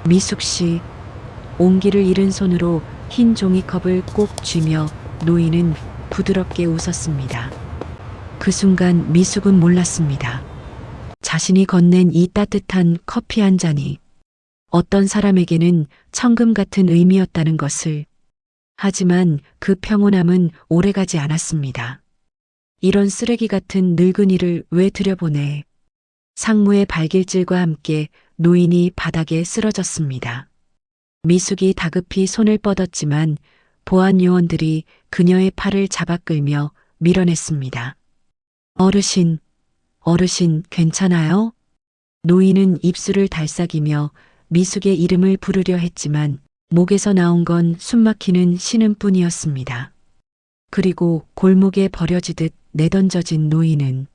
미숙 씨, 온기를 잃은 손으로 흰 종이컵을 꼭 쥐며 노인은 부드럽게 웃었습니다. 그 순간 미숙은 몰랐습니다. 자신이 건넨 이 따뜻한 커피 한 잔이 어떤 사람에게는 천금 같은 의미였다는 것을. 하지만 그 평온함은 오래가지 않았습니다. 이런 쓰레기 같은 늙은이를 왜 들여보내. 상무의 발길질과 함께 노인이 바닥에 쓰러졌습니다. 미숙이 다급히 손을 뻗었지만 보안 요원들이 그녀의 팔을 잡아 끌며 밀어냈습니다. 어르신, 어르신 괜찮아요? 노인은 입술을 달싹이며 미숙의 이름을 부르려 했지만 목에서 나온 건 숨막히는 신음뿐이었습니다. 그리고 골목에 버려지듯 내던져진 노인은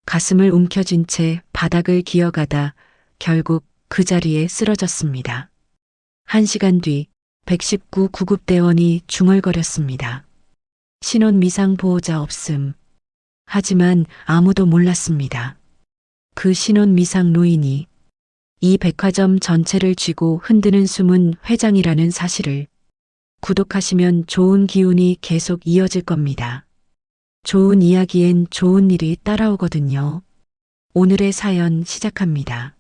가슴을 움켜쥔 채 바닥을 기어가다 결국 그 자리에 쓰러졌습니다. 1시간 뒤 119 구급대원이 중얼거렸습니다. 신원 미상 보호자 없음. 하지만 아무도 몰랐습니다. 그 신원 미상 노인이 이 백화점 전체를 쥐고 흔드는 숨은 회장이라는 사실을. 구독하시면 좋은 기운이 계속 이어질 겁니다. 좋은 이야기엔 좋은 일이 따라오거든요. 오늘의 사연 시작합니다.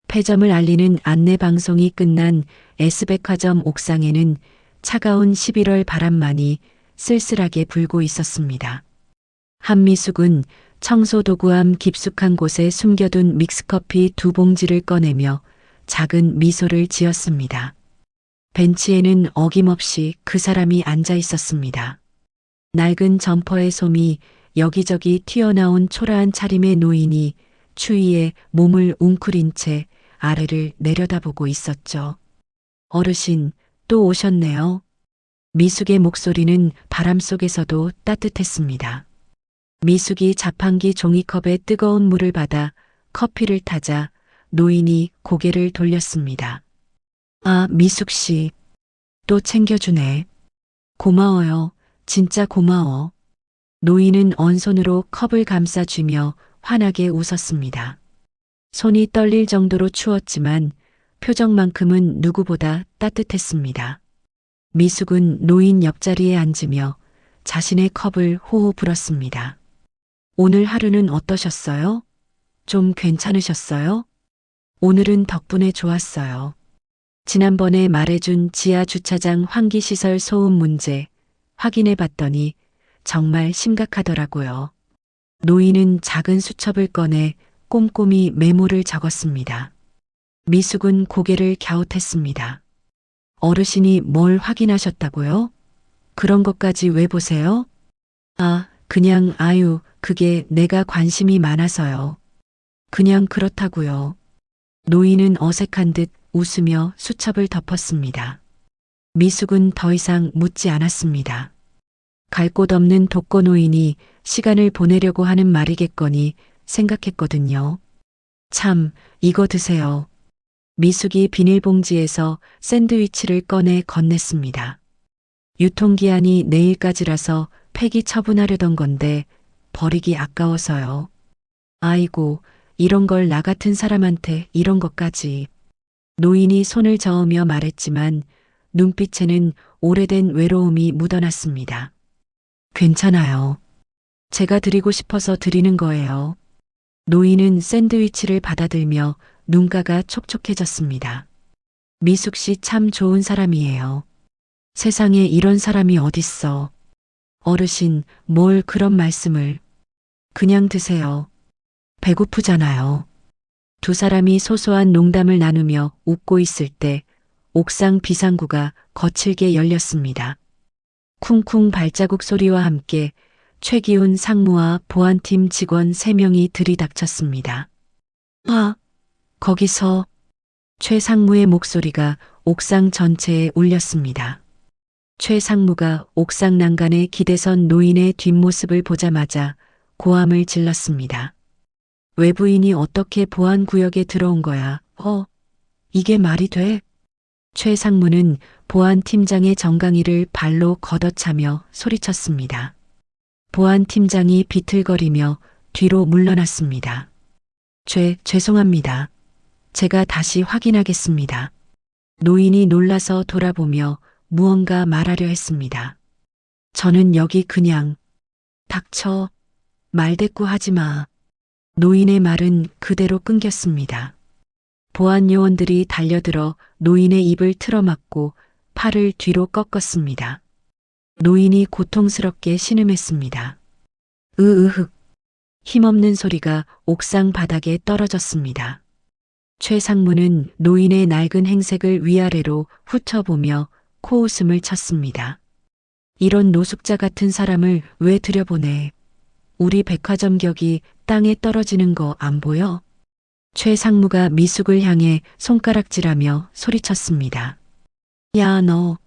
폐점을 알리는 안내 방송이 끝난 S백화점 옥상에는 차가운 11월 바람만이 쓸쓸하게 불고 있었습니다. 한미숙은 청소 도구함 깊숙한 곳에 숨겨둔 믹스커피 2봉지를 꺼내며 작은 미소를 지었습니다. 벤치에는 어김없이 그 사람이 앉아 있었습니다. 낡은 점퍼의 솜이 여기저기 튀어나온 초라한 차림의 노인이 추위에 몸을 웅크린 채 아래를 내려다보고 있었죠. 어르신, 또 오셨네요. 미숙의 목소리는 바람 속에서도 따뜻했습니다. 미숙이 자판기 종이컵에 뜨거운 물을 받아 커피를 타자 노인이 고개를 돌렸습니다. 아, 미숙 씨, 또 챙겨주네. 고마워요. 진짜 고마워. 노인은 언손으로 컵을 감싸쥐며 환하게 웃었습니다. 손이 떨릴 정도로 추웠지만 표정만큼은 누구보다 따뜻했습니다. 미숙은 노인 옆자리에 앉으며 자신의 컵을 호호 불었습니다. 오늘 하루는 어떠셨어요? 좀 괜찮으셨어요? 오늘은 덕분에 좋았어요. 지난번에 말해준 지하 주차장 환기시설 소음 문제 확인해 봤더니 정말 심각하더라고요. 노인은 작은 수첩을 꺼내 꼼꼼히 메모를 적었습니다. 미숙은 고개를 갸웃했습니다. 어르신이 뭘 확인하셨다고요? 그런 것까지 왜 보세요? 아, 그냥 그게 내가 관심이 많아서요. 그냥 그렇다고요. 노인은 어색한 듯 웃으며 수첩을 덮었습니다. 미숙은 더 이상 묻지 않았습니다. 갈 곳 없는 독거노인이 시간을 보내려고 하는 말이겠거니 생각했거든요. 참, 이거 드세요. 미숙이 비닐봉지에서 샌드위치를 꺼내 건넸습니다. 유통기한이 내일까지라서 폐기 처분하려던 건데 버리기 아까워서요. 아이고, 이런 걸 나 같은 사람한테 이런 것까지. 노인이 손을 저으며 말했지만 눈빛에는 오래된 외로움이 묻어났습니다. 괜찮아요. 제가 드리고 싶어서 드리는 거예요. 노인은 샌드위치를 받아들며 눈가가 촉촉해졌습니다. 미숙 씨 참 좋은 사람이에요. 세상에 이런 사람이 어딨어. 어르신, 뭘 그런 말씀을. 그냥 드세요. 배고프잖아요. 두 사람이 소소한 농담을 나누며 웃고 있을 때 옥상 비상구가 거칠게 열렸습니다. 쿵쿵 발자국 소리와 함께 최기훈 상무와 보안팀 직원 3명이 들이닥쳤습니다. 아, 거기서. 최 상무의 목소리가 옥상 전체에 울렸습니다. 최 상무가 옥상 난간에 기대선 노인의 뒷모습을 보자마자 고함을 질렀습니다. 외부인이 어떻게 보안 구역에 들어온 거야? 이게 말이 돼? 최 상무는 보안 팀장의 정강이를 발로 걷어차며 소리쳤습니다. 보안 팀장이 비틀거리며 뒤로 물러났습니다. 죄송합니다. 제가 다시 확인하겠습니다. 노인이 놀라서 돌아보며 무언가 말하려 했습니다. 저는 여기 그냥 닥쳐. 말대꾸 하지 마. 노인의 말은 그대로 끊겼습니다. 보안 요원들이 달려들어 노인의 입을 틀어막고 팔을 뒤로 꺾었습니다. 노인이 고통스럽게 신음했습니다. 으으흑. 힘없는 소리가 옥상 바닥에 떨어졌습니다. 최상무는 노인의 낡은 행색을 위아래로 훑어보며 코웃음을 쳤습니다. 이런 노숙자 같은 사람을 왜 들여보내? 우리 백화점 격이 땅에 떨어지는 거 안 보여? 최상무가 미숙을 향해 손가락질하며 소리쳤습니다. 야, 너.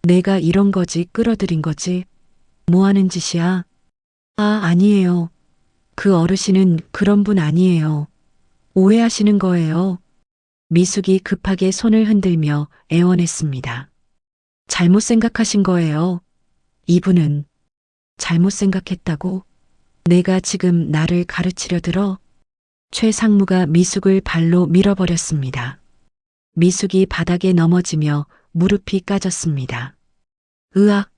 내가 이런 거지 끌어들인 거지? 뭐 하는 짓이야? 아, 아니에요. 그 어르신은 그런 분 아니에요. 오해하시는 거예요. 미숙이 급하게 손을 흔들며 애원했습니다. 잘못 생각하신 거예요. 이분은 잘못 생각했다고? 내가 지금 나를 가르치려 들어? 최상무가 미숙을 발로 밀어버렸습니다. 미숙이 바닥에 넘어지며 무릎이 까졌습니다. 으악!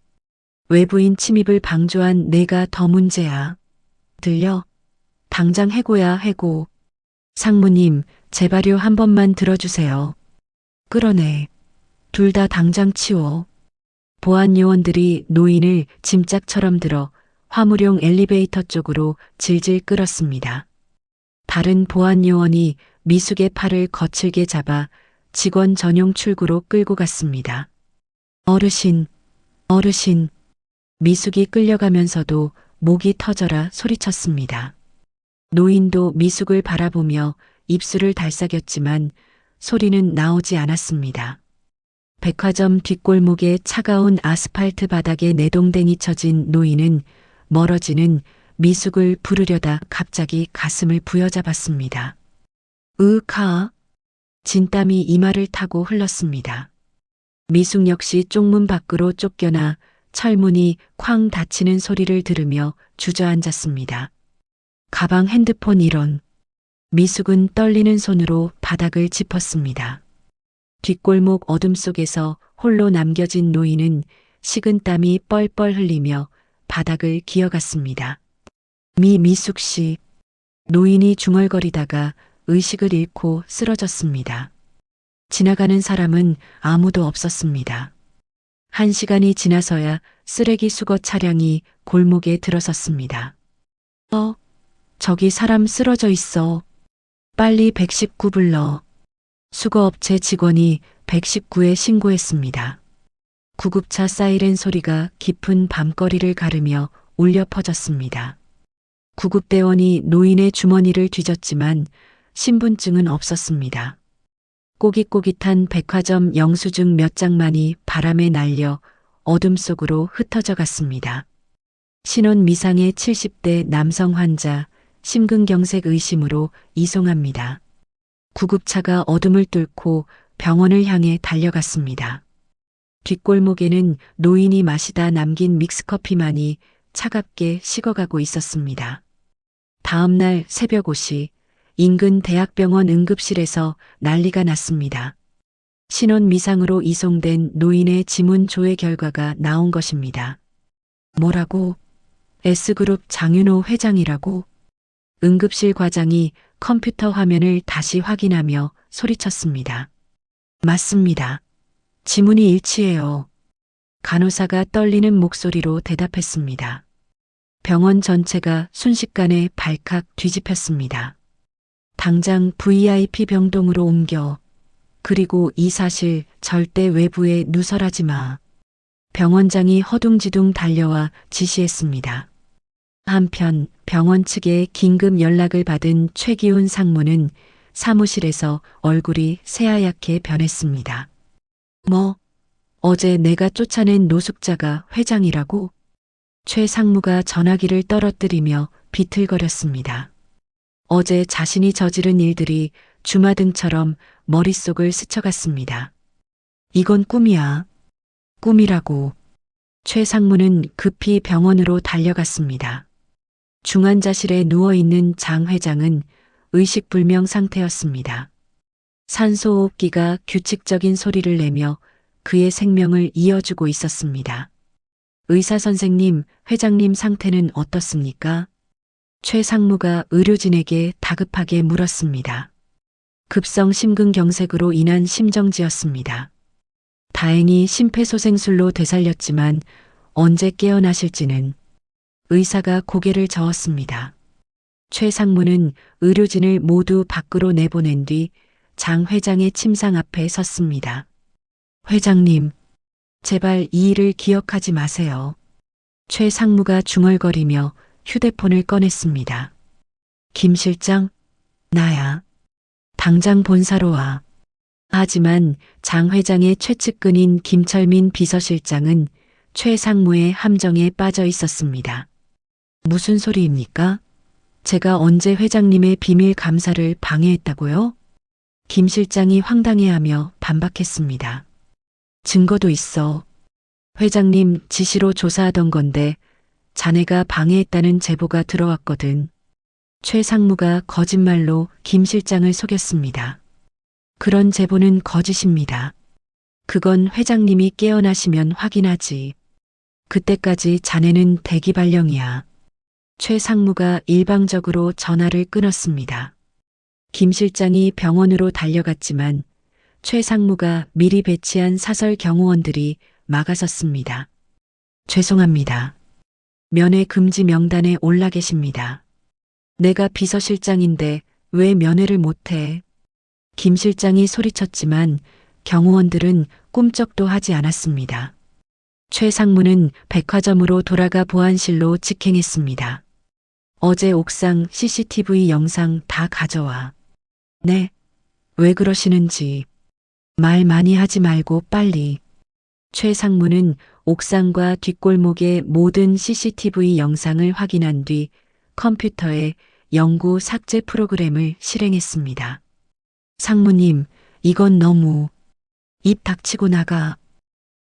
외부인 침입을 방조한 내가 더 문제야. 들려? 당장 해고야, 해고. 상무님, 제발요 한 번만 들어주세요. 끌어내. 둘 다 당장 치워. 보안 요원들이 노인을 짐짝처럼 들어 화물용 엘리베이터 쪽으로 질질 끌었습니다. 다른 보안 요원이 미숙의 팔을 거칠게 잡아 직원 전용 출구로 끌고 갔습니다. 어르신, 어르신. 미숙이 끌려가면서도 목이 터져라 소리쳤습니다. 노인도 미숙을 바라보며 입술을 달싹였지만 소리는 나오지 않았습니다. 백화점 뒷골목의 차가운 아스팔트 바닥에 내동댕이 쳐진 노인은 멀어지는 미숙을 부르려다 갑자기 가슴을 부여잡았습니다. 으카. 진땀이 이마를 타고 흘렀습니다. 미숙 역시 쪽문 밖으로 쫓겨나 철문이 쾅 닫히는 소리를 들으며 주저앉았습니다. 가방, 핸드폰 이런. 미숙은 떨리는 손으로 바닥을 짚었습니다. 뒷골목 어둠 속에서 홀로 남겨진 노인은 식은땀이 뻘뻘 흘리며 바닥을 기어갔습니다. 미숙 씨. 노인이 중얼거리다가 의식을 잃고 쓰러졌습니다. 지나가는 사람은 아무도 없었습니다. 1시간이 지나서야 쓰레기 수거 차량이 골목에 들어섰습니다. 저기 사람 쓰러져 있어. 빨리 119 불러. 수거업체 직원이 119에 신고했습니다. 구급차 사이렌 소리가 깊은 밤거리를 가르며 울려 퍼졌습니다. 구급대원이 노인의 주머니를 뒤졌지만 신분증은 없었습니다. 꼬깃꼬깃한 백화점 영수증 몇 장만이 바람에 날려 어둠 속으로 흩어져 갔습니다. 신원 미상의 70대 남성 환자, 심근경색 의심으로 이송합니다. 구급차가 어둠을 뚫고 병원을 향해 달려갔습니다. 뒷골목에는 노인이 마시다 남긴 믹스커피만이 차갑게 식어가고 있었습니다. 다음 날 새벽 5시 인근 대학병원 응급실에서 난리가 났습니다. 신원 미상으로 이송된 노인의 지문 조회 결과가 나온 것입니다. 뭐라고? S그룹 장윤호 회장이라고? 응급실 과장이 컴퓨터 화면을 다시 확인하며 소리쳤습니다. 맞습니다. 지문이 일치해요. 간호사가 떨리는 목소리로 대답했습니다. 병원 전체가 순식간에 발칵 뒤집혔습니다. 당장 VIP 병동으로 옮겨. 그리고 이 사실 절대 외부에 누설하지 마. 병원장이 허둥지둥 달려와 지시했습니다. 한편 병원 측에 긴급 연락을 받은 최기훈 상무는 사무실에서 얼굴이 새하얗게 변했습니다. 어제 내가 쫓아낸 노숙자가 회장이라고? 최 상무가 전화기를 떨어뜨리며 비틀거렸습니다. 어제 자신이 저지른 일들이 주마등처럼 머릿속을 스쳐갔습니다. 이건 꿈이야. 꿈이라고. 최 상무는 급히 병원으로 달려갔습니다. 중환자실에 누워있는 장 회장은 의식불명 상태였습니다. 산소호흡기가 규칙적인 소리를 내며 그의 생명을 이어주고 있었습니다. 의사 선생님, 회장님 상태는 어떻습니까? 최 상무가 의료진에게 다급하게 물었습니다. 급성 심근경색으로 인한 심정지였습니다. 다행히 심폐소생술로 되살렸지만 언제 깨어나실지는. 의사가 고개를 저었습니다. 최 상무는 의료진을 모두 밖으로 내보낸 뒤 장 회장의 침상 앞에 섰습니다. 회장님, 제발 이 일을 기억하지 마세요. 최 상무가 중얼거리며 휴대폰을 꺼냈습니다. 김 실장, 나야. 당장 본사로 와. 하지만 장 회장의 최측근인 김철민 비서실장은 최 상무의 함정에 빠져 있었습니다. 무슨 소리입니까? 제가 언제 회장님의 비밀 감사를 방해했다고요? 김 실장이 황당해하며 반박했습니다. 증거도 있어. 회장님 지시로 조사하던 건데 자네가 방해했다는 제보가 들어왔거든. 최 상무가 거짓말로 김 실장을 속였습니다. 그런 제보는 거짓입니다. 그건 회장님이 깨어나시면 확인하지. 그때까지 자네는 대기발령이야. 최 상무가 일방적으로 전화를 끊었습니다. 김 실장이 병원으로 달려갔지만 최 상무가 미리 배치한 사설 경호원들이 막아섰습니다. 죄송합니다. 면회 금지 명단에 올라 계십니다. 내가 비서실장인데 왜 면회를 못해? 김 실장이 소리쳤지만 경호원들은 꿈쩍도 하지 않았습니다. 최 상무는 백화점으로 돌아가 보안실로 직행했습니다. 어제 옥상 CCTV 영상 다 가져와. 네. 왜 그러시는지. 말 많이 하지 말고 빨리. 최 상무는 옥상과 뒷골목의 모든 CCTV 영상을 확인한 뒤 컴퓨터에 영구 삭제 프로그램을 실행했습니다. 상무님, 이건 너무. 입 닥치고 나가.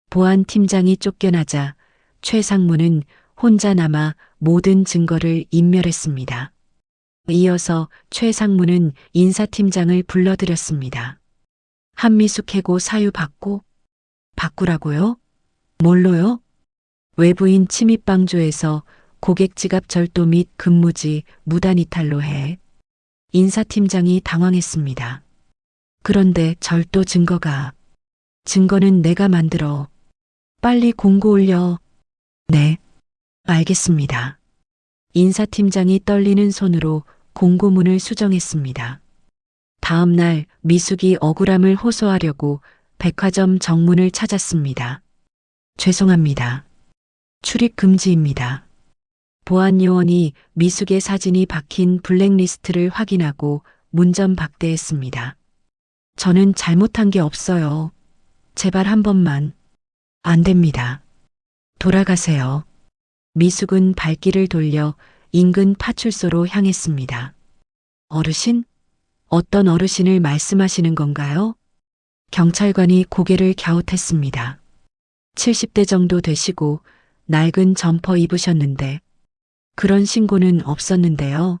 보안팀장이 쫓겨나자 최 상무는 혼자 남아 모든 증거를 인멸했습니다. 이어서 최 상무는 인사팀장을 불러들였습니다. 한미숙 해고 사유 바꾸라고요? 뭘로요? 외부인 침입 방조에서 고객 지갑 절도 및 근무지 무단 이탈로 해. 인사팀장이 당황했습니다. 그런데 절도 증거는 내가 만들어. 빨리 공고 올려. 네, 알겠습니다. 인사팀장이 떨리는 손으로 공고문을 수정했습니다. 다음 날 미숙이 억울함을 호소하려고 백화점 정문을 찾았습니다. 죄송합니다. 출입 금지입니다. 보안 요원이 미숙의 사진이 박힌 블랙리스트를 확인하고 문전박대했습니다. 저는 잘못한 게 없어요. 제발 한 번만. 안 됩니다. 돌아가세요. 미숙은 발길을 돌려 인근 파출소로 향했습니다. 어르신? 어떤 어르신을 말씀하시는 건가요? 경찰관이 고개를 갸웃했습니다. 70대 정도 되시고 낡은 점퍼 입으셨는데 그런 신고는 없었는데요.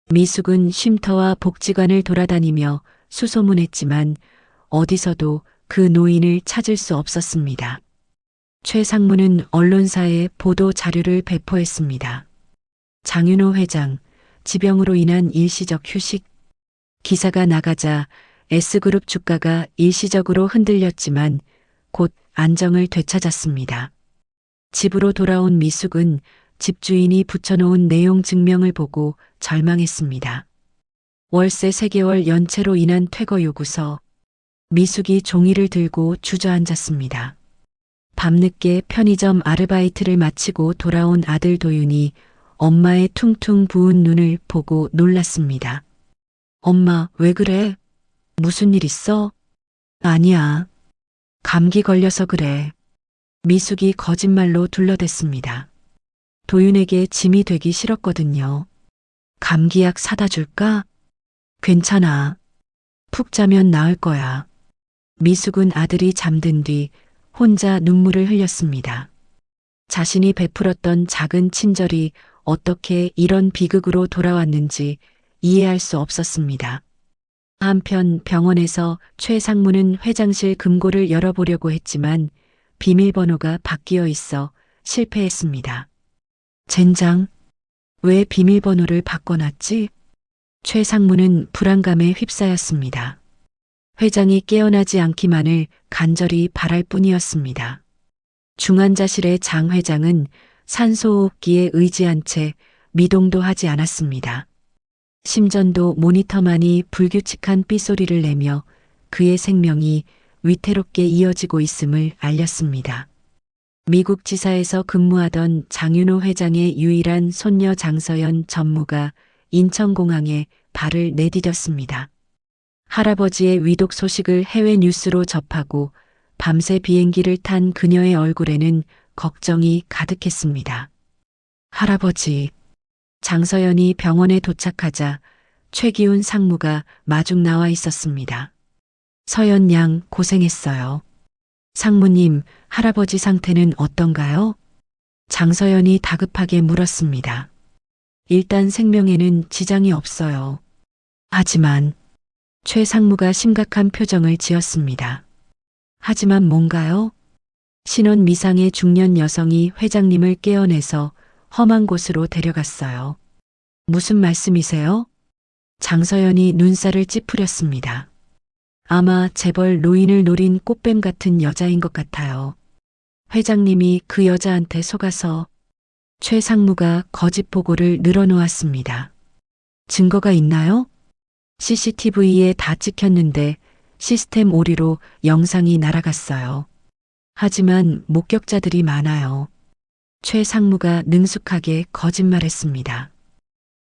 미숙은 쉼터와 복지관을 돌아다니며 수소문했지만 어디서도 그 노인을 찾을 수 없었습니다. 최 상무는 언론사에 보도 자료를 배포했습니다. 장윤호 회장, 지병으로 인한 일시적 휴식. 기사가 나가자 S그룹 주가가 일시적으로 흔들렸지만 곧 안정을 되찾았습니다. 집으로 돌아온 미숙은 집주인이 붙여놓은 내용 증명을 보고 절망했습니다. 월세 3개월 연체로 인한 퇴거 요구서. 미숙이 종이를 들고 주저앉았습니다. 밤늦게 편의점 아르바이트를 마치고 돌아온 아들 도윤이 엄마의 퉁퉁 부은 눈을 보고 놀랐습니다. 엄마, 왜 그래? 무슨 일 있어? 아니야. 감기 걸려서 그래. 미숙이 거짓말로 둘러댔습니다. 도윤에게 짐이 되기 싫었거든요. 감기약 사다 줄까? 괜찮아. 푹 자면 나을 거야. 미숙은 아들이 잠든 뒤 혼자 눈물을 흘렸습니다. 자신이 베풀었던 작은 친절이 어떻게 이런 비극으로 돌아왔는지 이해할 수 없었습니다. 한편 병원에서 최 상무는 회장실 금고를 열어보려고 했지만 비밀번호가 바뀌어 있어 실패했습니다. 젠장, 왜 비밀번호를 바꿔놨지? 최 상무는 불안감에 휩싸였습니다. 회장이 깨어나지 않기만을 간절히 바랄 뿐이었습니다. 중환자실의 장 회장은 산소호흡기에 의지한 채 미동도 하지 않았습니다. 심전도 모니터만이 불규칙한 삐소리를 내며 그의 생명이 위태롭게 이어지고 있음을 알렸습니다. 미국 지사에서 근무하던 장윤호 회장의 유일한 손녀 장서연 전무가 인천공항에 발을 내디뎠습니다. 할아버지의 위독 소식을 해외 뉴스로 접하고 밤새 비행기를 탄 그녀의 얼굴에는 걱정이 가득했습니다. 할아버지, 장서연이 병원에 도착하자 최기훈 상무가 마중 나와 있었습니다. 서연 양 고생했어요. 상무님, 할아버지 상태는 어떤가요? 장서연이 다급하게 물었습니다. 일단 생명에는 지장이 없어요. 하지만 최 상무가 심각한 표정을 지었습니다. 하지만 뭔가요? 신원 미상의 중년 여성이 회장님을 깨어내서 험한 곳으로 데려갔어요. 무슨 말씀이세요? 장서연이 눈살을 찌푸렸습니다. 아마 재벌 노인을 노린 꽃뱀 같은 여자인 것 같아요. 회장님이 그 여자한테 속아서. 최 상무가 거짓 보고를 늘어놓았습니다. 증거가 있나요? CCTV에 다 찍혔는데 시스템 오류로 영상이 날아갔어요. 하지만 목격자들이 많아요. 최 상무가 능숙하게 거짓말했습니다.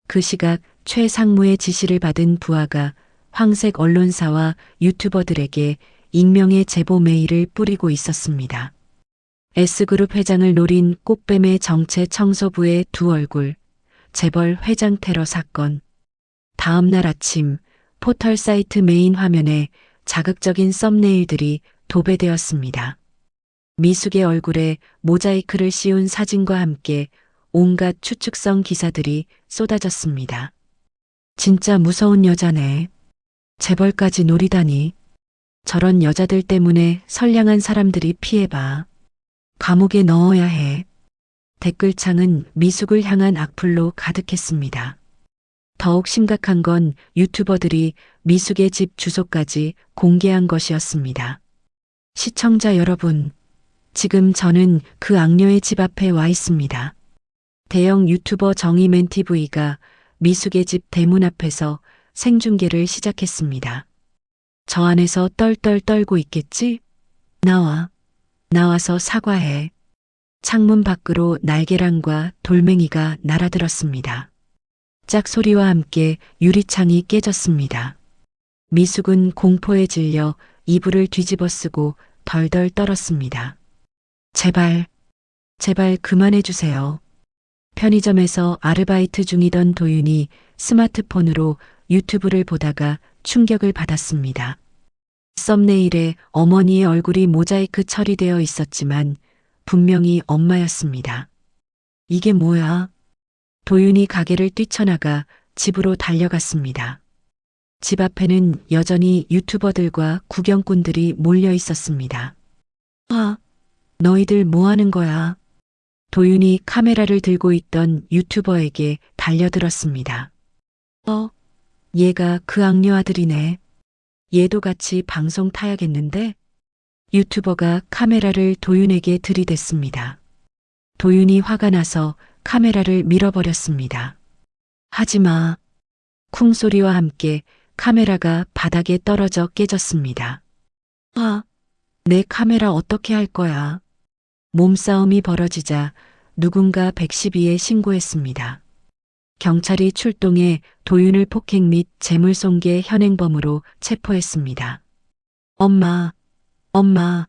그 시각 최 상무의 지시를 받은 부하가 황색 언론사와 유튜버들에게 익명의 제보 메일을 뿌리고 있었습니다. S그룹 회장을 노린 꽃뱀의 정체 청소부의 두 얼굴, 재벌 회장 테러 사건. 다음 날 아침 포털 사이트 메인 화면에 자극적인 썸네일들이 도배되었습니다. 미숙의 얼굴에 모자이크를 씌운 사진과 함께 온갖 추측성 기사들이 쏟아졌습니다. 진짜 무서운 여자네. 재벌까지 노리다니. 저런 여자들 때문에 선량한 사람들이 피해봐. 감옥에 넣어야 해. 댓글창은 미숙을 향한 악플로 가득했습니다. 더욱 심각한 건 유튜버들이 미숙의 집 주소까지 공개한 것이었습니다. 시청자 여러분, 지금 저는 그 악녀의 집 앞에 와 있습니다. 대형 유튜버 정의맨TV가 미숙의 집 대문 앞에서 생중계를 시작했습니다. 저 안에서 떨떨 떨고 있겠지? 나와서 사과해. 창문 밖으로 날계란과 돌멩이가 날아들었습니다. 짝소리와 함께 유리창이 깨졌습니다. 미숙은 공포에 질려 이불을 뒤집어 쓰고 덜덜 떨었습니다. 제발 그만해 주세요. 편의점에서 아르바이트 중이던 도윤이 스마트폰으로 유튜브를 보다가 충격을 받았습니다. 썸네일에 어머니의 얼굴이 모자이크 처리되어 있었지만 분명히 엄마였습니다. 이게 뭐야? 도윤이 가게를 뛰쳐나가 집으로 달려갔습니다. 집 앞에는 여전히 유튜버들과 구경꾼들이 몰려 있었습니다. 너희들 뭐 하는 거야? 도윤이 카메라를 들고 있던 유튜버에게 달려들었습니다. 얘가 그 악녀 아들이네. 얘도 같이 방송 타야겠는데? 유튜버가 카메라를 도윤에게 들이댔습니다. 도윤이 화가 나서 카메라를 밀어버렸습니다. 하지마. 쿵 소리와 함께 카메라가 바닥에 떨어져 깨졌습니다. 내 카메라 어떻게 할 거야? 몸싸움이 벌어지자 누군가 112에 신고했습니다. 경찰이 출동해 도윤을 폭행 및 재물손괴 현행범으로 체포했습니다. 엄마.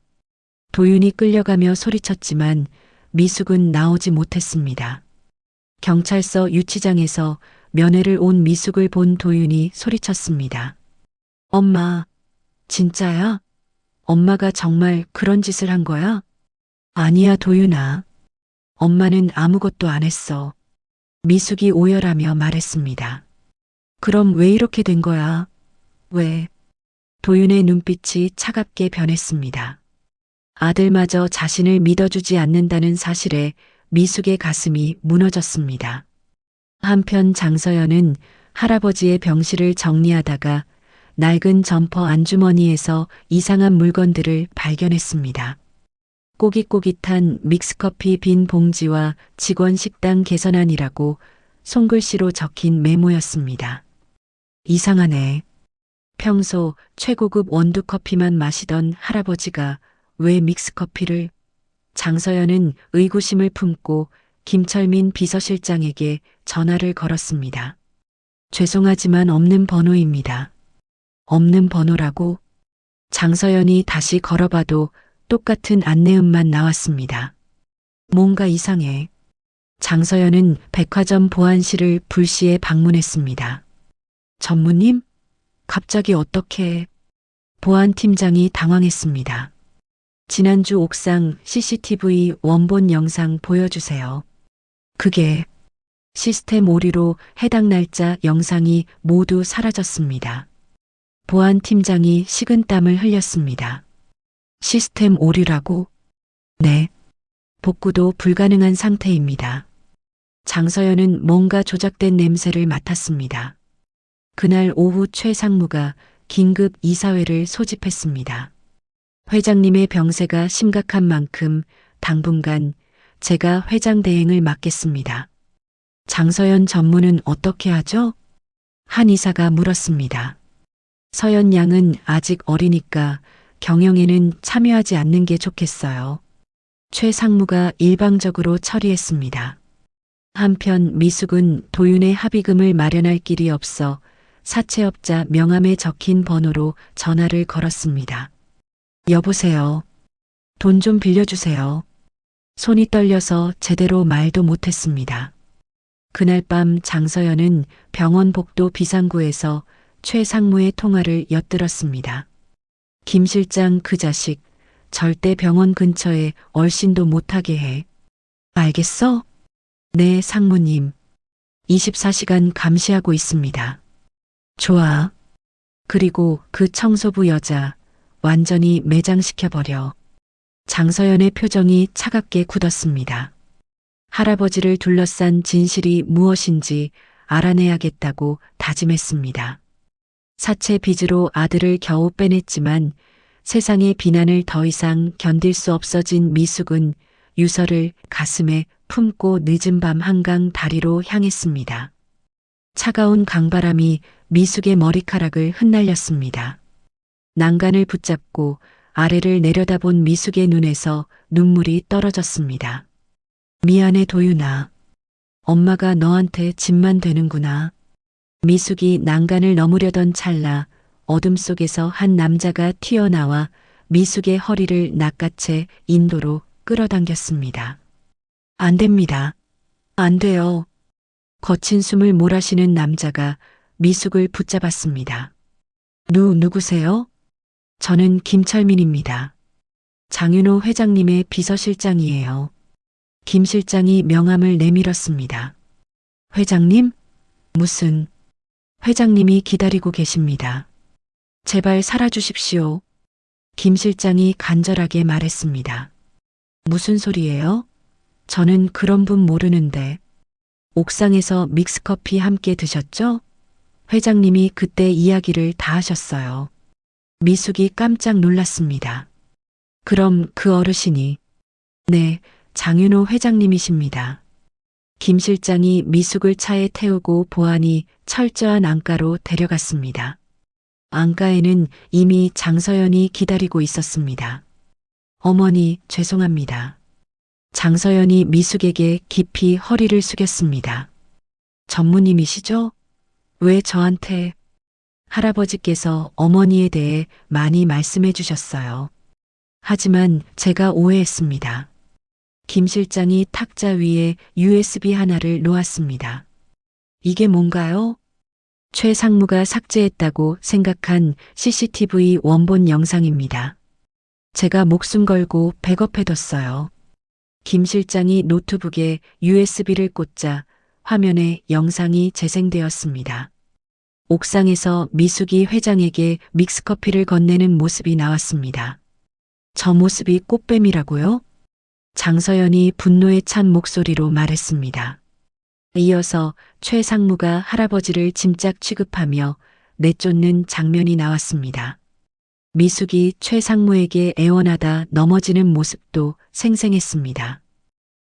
도윤이 끌려가며 소리쳤지만 미숙은 나오지 못했습니다. 경찰서 유치장에서 면회를 온 미숙을 본 도윤이 소리쳤습니다. 엄마, 진짜야? 엄마가 정말 그런 짓을 한 거야? 아니야, 도윤아. 엄마는 아무것도 안 했어. 미숙이 오열하며 말했습니다. 그럼 왜 이렇게 된 거야? 왜? 도윤의 눈빛이 차갑게 변했습니다. 아들마저 자신을 믿어주지 않는다는 사실에 미숙의 가슴이 무너졌습니다. 한편 장서연은 할아버지의 병실을 정리하다가 낡은 점퍼 안주머니에서 이상한 물건들을 발견했습니다. 꼬깃꼬깃한 믹스커피 빈 봉지와 직원 식당 개선안이라고 손글씨로 적힌 메모였습니다. 이상하네. 평소 최고급 원두커피만 마시던 할아버지가 왜 믹스커피를? 장서연은 의구심을 품고 김철민 비서실장에게 전화를 걸었습니다. 죄송하지만 없는 번호입니다. 없는 번호라고? 장서연이 다시 걸어봐도 똑같은 안내음만 나왔습니다. 뭔가 이상해. 장서연은 백화점 보안실을 불시에 방문했습니다. 전무님? 갑자기 어떻게? 보안팀장이 당황했습니다. 지난주 옥상 CCTV 원본 영상 보여주세요. 그게 시스템 오류로 해당 날짜 영상이 모두 사라졌습니다. 보안팀장이 식은땀을 흘렸습니다. 시스템 오류라고? 네. 복구도 불가능한 상태입니다. 장서연은 뭔가 조작된 냄새를 맡았습니다. 그날 오후 최 상무가 긴급 이사회를 소집했습니다. 회장님의 병세가 심각한 만큼 당분간 제가 회장 대행을 맡겠습니다. 장서연 전무는 어떻게 하죠? 한 이사가 물었습니다. 서연 양은 아직 어리니까 경영에는 참여하지 않는 게 좋겠어요. 최 상무가 일방적으로 처리했습니다. 한편 미숙은 도윤의 합의금을 마련할 길이 없어 사채업자 명함에 적힌 번호로 전화를 걸었습니다. 여보세요. 돈 좀 빌려주세요. 손이 떨려서 제대로 말도 못했습니다. 그날 밤 장서연은 병원 복도 비상구에서 최 상무의 통화를 엿들었습니다. 김 실장 그 자식 절대 병원 근처에 얼씬도 못하게 해. 알겠어? 네, 상무님. 24시간 감시하고 있습니다. 좋아. 그리고 그 청소부 여자 완전히 매장시켜버려. 장서연의 표정이 차갑게 굳었습니다. 할아버지를 둘러싼 진실이 무엇인지 알아내야겠다고 다짐했습니다. 사채 빚으로 아들을 겨우 빼냈지만 세상의 비난을 더 이상 견딜 수 없어진 미숙은 유서를 가슴에 품고 늦은 밤 한강 다리로 향했습니다. 차가운 강바람이 미숙의 머리카락을 흩날렸습니다. 난간을 붙잡고 아래를 내려다본 미숙의 눈에서 눈물이 떨어졌습니다. 미안해 도윤아. 엄마가 너한테 짐만 되는구나. 미숙이 난간을 넘으려던 찰나 어둠 속에서 한 남자가 튀어나와 미숙의 허리를 낚아채 인도로 끌어당겼습니다. 안 됩니다. 안 돼요. 거친 숨을 몰아쉬는 남자가 미숙을 붙잡았습니다. 누구세요? 저는 김철민입니다. 장윤호 회장님의 비서실장이에요. 김 실장이 명함을 내밀었습니다. 회장님? 무슨? 회장님이 기다리고 계십니다. 제발 살아주십시오. 김 실장이 간절하게 말했습니다. 무슨 소리예요? 저는 그런 분 모르는데. 옥상에서 믹스커피 함께 드셨죠? 회장님이 그때 이야기를 다 하셨어요. 미숙이 깜짝 놀랐습니다. 그럼 그 어르신이? 네, 장윤호 회장님이십니다. 김 실장이 미숙을 차에 태우고 보안이 철저한 안가로 데려갔습니다. 안가에는 이미 장서연이 기다리고 있었습니다. 어머니, 죄송합니다. 장서연이 미숙에게 깊이 허리를 숙였습니다. 전무님이시죠? 왜 저한테? 할아버지께서 어머니에 대해 많이 말씀해 주셨어요. 하지만 제가 오해했습니다. 김 실장이 탁자 위에 USB 하나를 놓았습니다. 이게 뭔가요? 최 상무가 삭제했다고 생각한 CCTV 원본 영상입니다. 제가 목숨 걸고 백업해뒀어요. 김 실장이 노트북에 USB를 꽂자 화면에 영상이 재생되었습니다. 옥상에서 미숙이 회장에게 믹스커피를 건네는 모습이 나왔습니다. 저 모습이 꽃뱀이라고요? 장서연이 분노에 찬 목소리로 말했습니다. 이어서 최 상무가 할아버지를 짐짝 취급하며 내쫓는 장면이 나왔습니다. 미숙이 최 상무에게 애원하다 넘어지는 모습도 생생했습니다.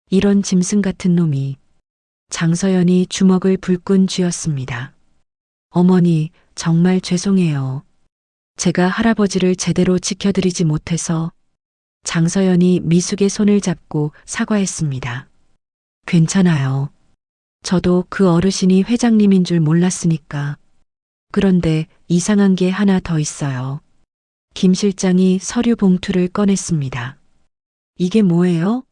이런 짐승 같은 놈이. 장서연이 주먹을 불끈 쥐었습니다. 어머니, 정말 죄송해요. 제가 할아버지를 제대로 지켜드리지 못해서. 장서연이 미숙의 손을 잡고 사과했습니다. 괜찮아요. 저도 그 어르신이 회장님인 줄 몰랐으니까. 그런데 이상한 게 하나 더 있어요. 김 실장이 서류 봉투를 꺼냈습니다. 이게 뭐예요?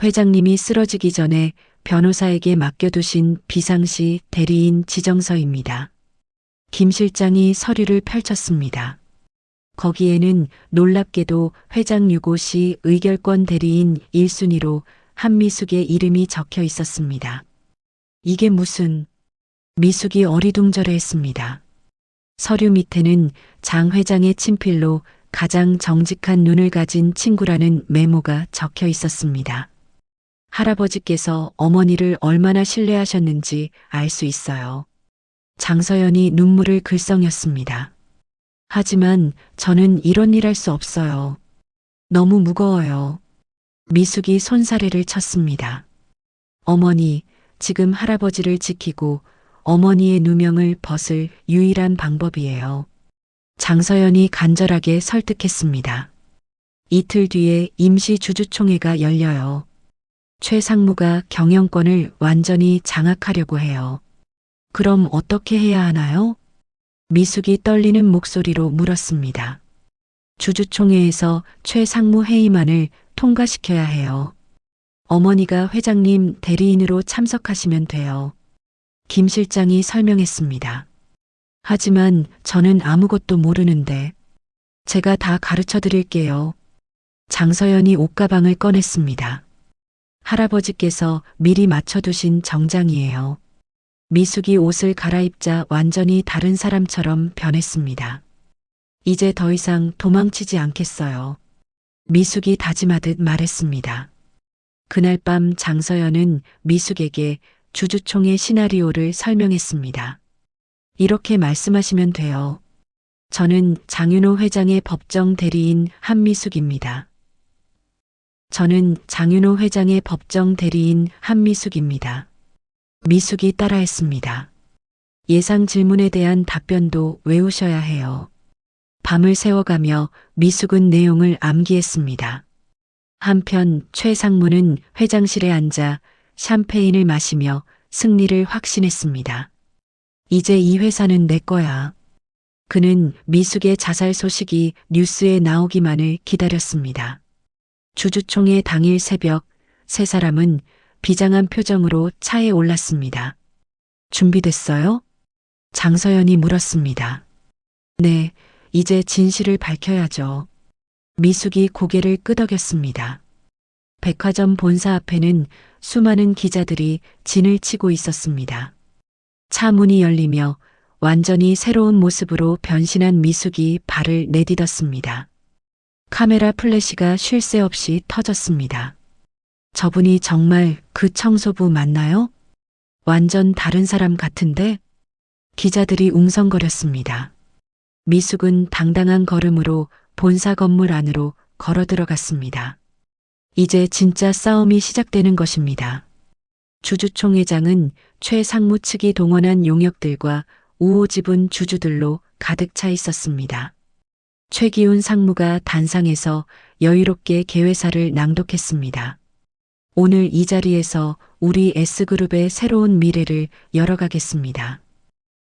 회장님이 쓰러지기 전에 변호사에게 맡겨두신 비상시 대리인 지정서입니다. 김 실장이 서류를 펼쳤습니다. 거기에는 놀랍게도 회장 유고 시 의결권 대리인 1순위로 한미숙의 이름이 적혀 있었습니다. 이게 무슨... 미숙이 어리둥절해했습니다. 서류 밑에는 장 회장의 친필로 가장 정직한 눈을 가진 친구라는 메모가 적혀 있었습니다. 할아버지께서 어머니를 얼마나 신뢰하셨는지 알 수 있어요. 장서연이 눈물을 글썽였습니다. 하지만 저는 이런 일 할 수 없어요. 너무 무거워요. 미숙이 손사래를 쳤습니다. 어머니, 지금 할아버지를 지키고 어머니의 누명을 벗을 유일한 방법이에요. 장서연이 간절하게 설득했습니다. 이틀 뒤에 임시 주주총회가 열려요. 최 상무가 경영권을 완전히 장악하려고 해요. 그럼 어떻게 해야 하나요? 미숙이 떨리는 목소리로 물었습니다. 주주총회에서 최 상무 회의만을 통과시켜야 해요. 어머니가 회장님 대리인으로 참석하시면 돼요. 김 실장이 설명했습니다. 하지만 저는 아무것도 모르는데. 제가 다 가르쳐 드릴게요. 장서연이 옷가방을 꺼냈습니다. 할아버지께서 미리 맞춰두신 정장이에요. 미숙이 옷을 갈아입자 완전히 다른 사람처럼 변했습니다. 이제 더 이상 도망치지 않겠어요. 미숙이 다짐하듯 말했습니다. 그날 밤 장서연은 미숙에게 주주총회 시나리오를 설명했습니다. 이렇게 말씀하시면 돼요. 저는 장윤호 회장의 법정 대리인 한미숙입니다. 저는 장윤호 회장의 법정 대리인 한미숙입니다. 미숙이 따라했습니다. 예상 질문에 대한 답변도 외우셔야 해요. 밤을 새워가며 미숙은 내용을 암기했습니다. 한편 최 상무는 회장실에 앉아 샴페인을 마시며 승리를 확신했습니다. 이제 이 회사는 내 거야. 그는 미숙의 자살 소식이 뉴스에 나오기만을 기다렸습니다. 주주총회 당일 새벽 세 사람은 비장한 표정으로 차에 올랐습니다. 준비됐어요? 장서연이 물었습니다. 네, 이제 진실을 밝혀야죠. 미숙이 고개를 끄덕였습니다. 백화점 본사 앞에는 수많은 기자들이 진을 치고 있었습니다. 차 문이 열리며 완전히 새로운 모습으로 변신한 미숙이 발을 내딛었습니다. 카메라 플래시가 쉴 새 없이 터졌습니다. 저분이 정말 그 청소부 맞나요? 완전 다른 사람 같은데? 기자들이 웅성거렸습니다. 미숙은 당당한 걸음으로 본사 건물 안으로 걸어 들어갔습니다. 이제 진짜 싸움이 시작되는 것입니다. 주주총회장은 최 상무 측이 동원한 용역들과 우호지분 주주들로 가득 차 있었습니다. 최기훈 상무가 단상에서 여유롭게 개회사를 낭독했습니다. 오늘 이 자리에서 우리 S그룹의 새로운 미래를 열어가겠습니다.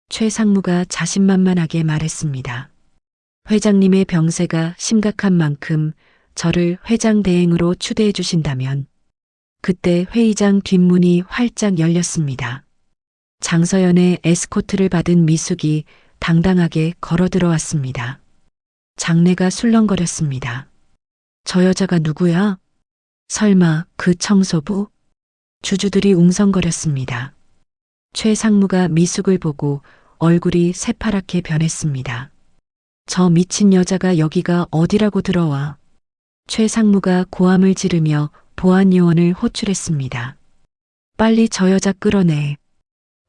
최 상무가 자신만만하게 말했습니다. 회장님의 병세가 심각한 만큼 저를 회장 대행으로 추대해 주신다면. 그때 회의장 뒷문이 활짝 열렸습니다. 장서연의 에스코트를 받은 미숙이 당당하게 걸어 들어왔습니다. 장내가 술렁거렸습니다. 저 여자가 누구야? 설마 그 청소부? 주주들이 웅성거렸습니다. 최 상무가 미숙을 보고 얼굴이 새파랗게 변했습니다. 저 미친 여자가 여기가 어디라고 들어와. 최 상무가 고함을 지르며 보안 요원을 호출했습니다. 빨리 저 여자 끌어내.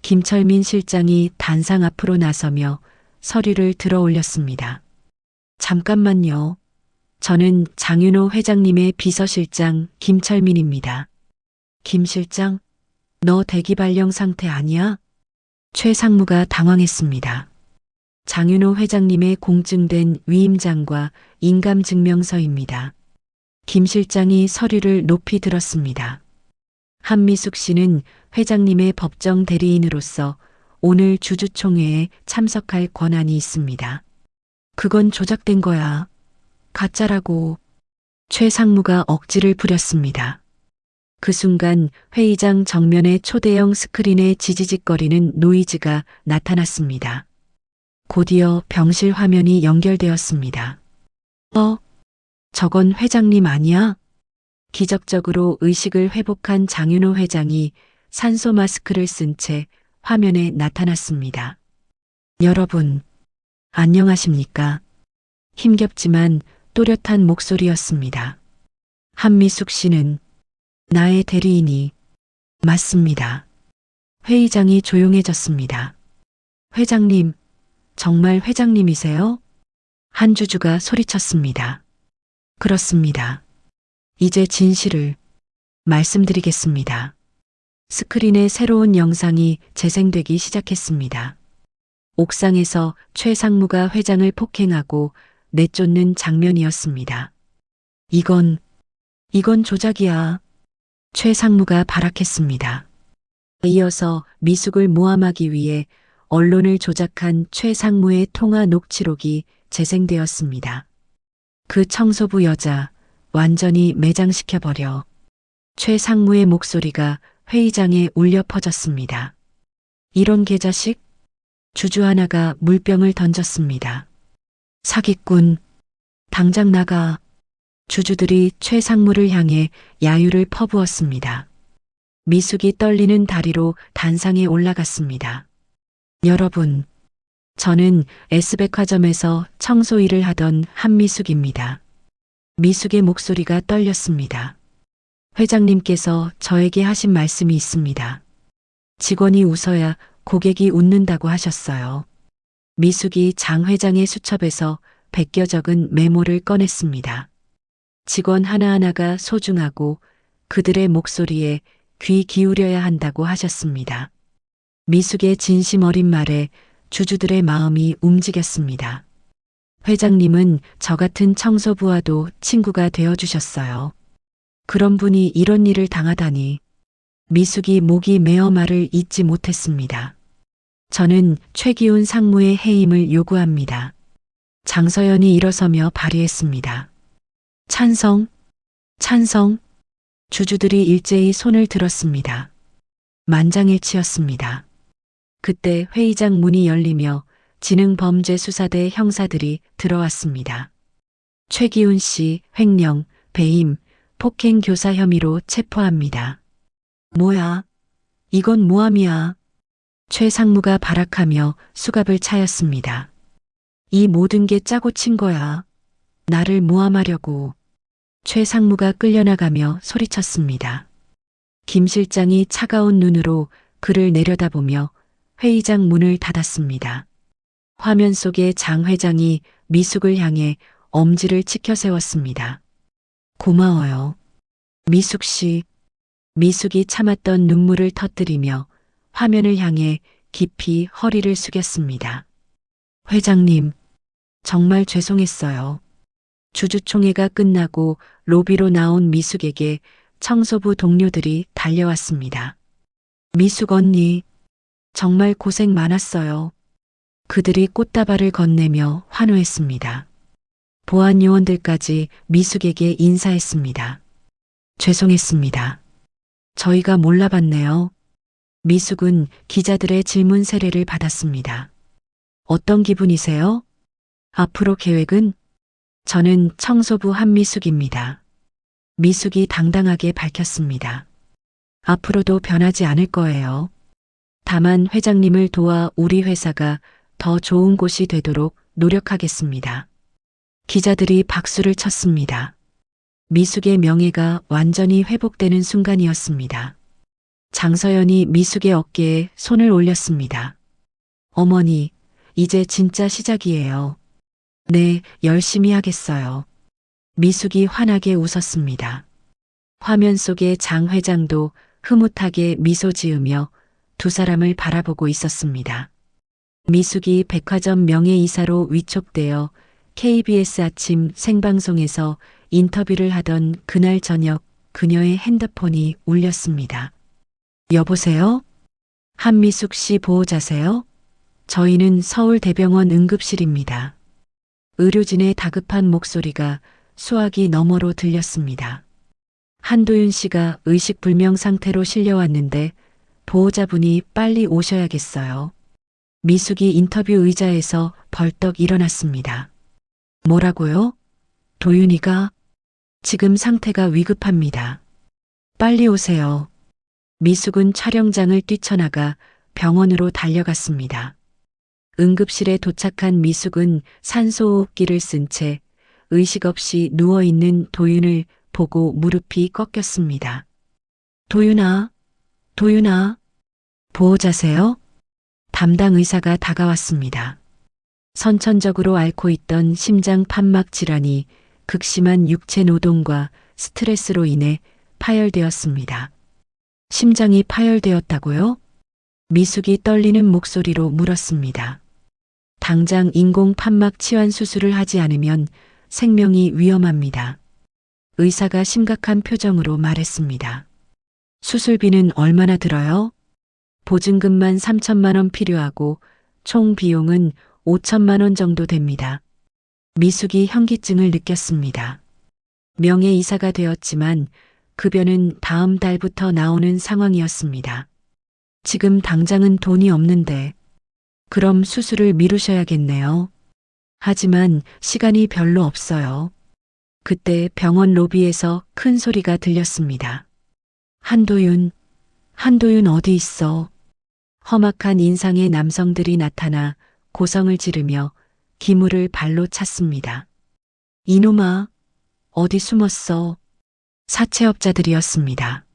김철민 실장이 단상 앞으로 나서며 서류를 들어 올렸습니다. 잠깐만요. 저는 장윤호 회장님의 비서실장 김철민입니다. 김 실장, 너 대기 발령 상태 아니야? 최 상무가 당황했습니다. 장윤호 회장님의 공증된 위임장과 인감증명서입니다. 김 실장이 서류를 높이 들었습니다. 한미숙 씨는 회장님의 법정 대리인으로서 오늘 주주총회에 참석할 권한이 있습니다. 그건 조작된 거야. 가짜라고. 최 상무가 억지를 부렸습니다. 그 순간 회의장 정면의 초대형 스크린에 지지직거리는 노이즈가 나타났습니다. 곧이어 병실 화면이 연결되었습니다. 저건 회장님 아니야? 기적적으로 의식을 회복한 장윤호 회장이 산소 마스크를 쓴 채 화면에 나타났습니다. 여러분, 안녕하십니까? 힘겹지만 또렷한 목소리였습니다. 한미숙 씨는 나의 대리인이 맞습니다. 회의장이 조용해졌습니다. 회장님, 정말 회장님이세요? 한 주주가 소리쳤습니다. 그렇습니다. 이제 진실을 말씀드리겠습니다. 스크린에 새로운 영상이 재생되기 시작했습니다. 옥상에서 최 상무가 회장을 폭행하고 내쫓는 장면이었습니다. 이건 조작이야. 최 상무가 발악했습니다. 이어서 미숙을 모함하기 위해 언론을 조작한 최 상무의 통화 녹취록이 재생되었습니다. 그 청소부 여자 완전히 매장시켜버려. 최 상무의 목소리가 회의장에 울려 퍼졌습니다. 이런 개자식? 주주 하나가 물병을 던졌습니다. 사기꾼, 당장 나가. 주주들이 최 상무를 향해 야유를 퍼부었습니다. 미숙이 떨리는 다리로 단상에 올라갔습니다. 여러분, 저는 S백화점에서 청소 일을 하던 한미숙입니다. 미숙의 목소리가 떨렸습니다. 회장님께서 저에게 하신 말씀이 있습니다. 직원이 웃어야 고객이 웃는다고 하셨어요. 미숙이 장 회장의 수첩에서 베껴 적은 메모를 꺼냈습니다. 직원 하나하나가 소중하고 그들의 목소리에 귀 기울여야 한다고 하셨습니다. 미숙의 진심 어린 말에 주주들의 마음이 움직였습니다. 회장님은 저 같은 청소부와도 친구가 되어주셨어요. 그런 분이 이런 일을 당하다니. 미숙이 목이 메어 말을 잇지 못했습니다. 저는 최기훈 상무의 해임을 요구합니다. 장서연이 일어서며 발의했습니다. 찬성, 찬성. 주주들이 일제히 손을 들었습니다. 만장일치였습니다. 그때 회의장 문이 열리며 지능범죄수사대 형사들이 들어왔습니다. 최기훈 씨 횡령, 배임, 폭행 교사 혐의로 체포합니다. 뭐야? 이건 모함이야. 최 상무가 발악하며 수갑을 차였습니다. 이 모든 게 짜고 친 거야. 나를 모함하려고. 최 상무가 끌려나가며 소리쳤습니다. 김 실장이 차가운 눈으로 그를 내려다보며 회의장 문을 닫았습니다. 화면 속의 장 회장이 미숙을 향해 엄지를 치켜 세웠습니다. 고마워요. 미숙 씨. 미숙이 참았던 눈물을 터뜨리며 화면을 향해 깊이 허리를 숙였습니다. 회장님, 정말 죄송했어요. 주주총회가 끝나고 로비로 나온 미숙에게 청소부 동료들이 달려왔습니다. 미숙 언니, 정말 고생 많았어요. 그들이 꽃다발을 건네며 환호했습니다. 보안 요원들까지 미숙에게 인사했습니다. 죄송했습니다. 저희가 몰라봤네요. 미숙은 기자들의 질문 세례를 받았습니다. 어떤 기분이세요? 앞으로 계획은? 저는 청소부 한미숙입니다. 미숙이 당당하게 밝혔습니다. 앞으로도 변하지 않을 거예요. 다만 회장님을 도와 우리 회사가 더 좋은 곳이 되도록 노력하겠습니다. 기자들이 박수를 쳤습니다. 미숙의 명예가 완전히 회복되는 순간이었습니다. 장서연이 미숙의 어깨에 손을 올렸습니다. 어머니, 이제 진짜 시작이에요. 네, 열심히 하겠어요. 미숙이 환하게 웃었습니다. 화면 속의 장 회장도 흐뭇하게 미소 지으며 두 사람을 바라보고 있었습니다. 미숙이 백화점 명예이사로 위촉되어 KBS 아침 생방송에서 인터뷰를 하던 그날 저녁 그녀의 핸드폰이 울렸습니다. 여보세요? 한미숙 씨 보호자세요? 저희는 서울대병원 응급실입니다. 의료진의 다급한 목소리가 수화기 너머로 들렸습니다. 한도윤 씨가 의식불명 상태로 실려왔는데 보호자분이 빨리 오셔야겠어요. 미숙이 인터뷰 의자에서 벌떡 일어났습니다. 뭐라고요? 도윤이가? 지금 상태가 위급합니다. 빨리 오세요. 미숙은 촬영장을 뛰쳐나가 병원으로 달려갔습니다. 응급실에 도착한 미숙은 산소호흡기를 쓴 채 의식 없이 누워있는 도윤을 보고 무릎이 꺾였습니다. 도윤아, 도윤아, 보호자세요? 담당 의사가 다가왔습니다. 선천적으로 앓고 있던 심장 판막 질환이 극심한 육체 노동과 스트레스로 인해 파열되었습니다. 심장이 파열되었다고요? 미숙이 떨리는 목소리로 물었습니다. 당장 인공 판막 치환 수술을 하지 않으면 생명이 위험합니다. 의사가 심각한 표정으로 말했습니다. 수술비는 얼마나 들어요? 보증금만 3천만 원 필요하고 총 비용은 5천만 원 정도 됩니다. 미숙이 현기증을 느꼈습니다. 명예이사가 되었지만 급여는 다음 달부터 나오는 상황이었습니다. 지금 당장은 돈이 없는데 그럼 수술을 미루셔야겠네요. 하지만 시간이 별로 없어요. 그때 병원 로비에서 큰 소리가 들렸습니다. 한도윤, 한도윤 어디 있어? 험악한 인상의 남성들이 나타나 고성을 지르며 기물을 발로 찼습니다. 이놈아, 어디 숨었어? 사채업자들이었습니다.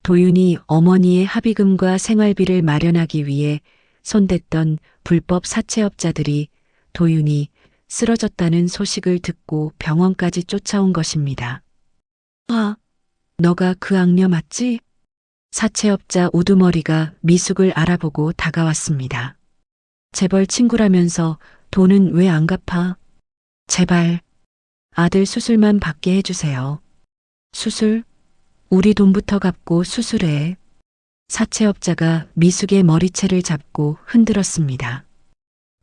도윤이 어머니의 합의금과 생활비를 마련하기 위해 손댔던 불법 사채업자들이 도윤이 쓰러졌다는 소식을 듣고 병원까지 쫓아온 것입니다. 아, 너가 그 악녀 맞지? 사채업자 우두머리가 미숙을 알아보고 다가왔습니다. 재벌 친구라면서 돈은 왜 안 갚아? 제발 아들 수술만 받게 해주세요. 수술? 우리 돈부터 갚고 수술해. 사채업자가 미숙의 머리채를 잡고 흔들었습니다.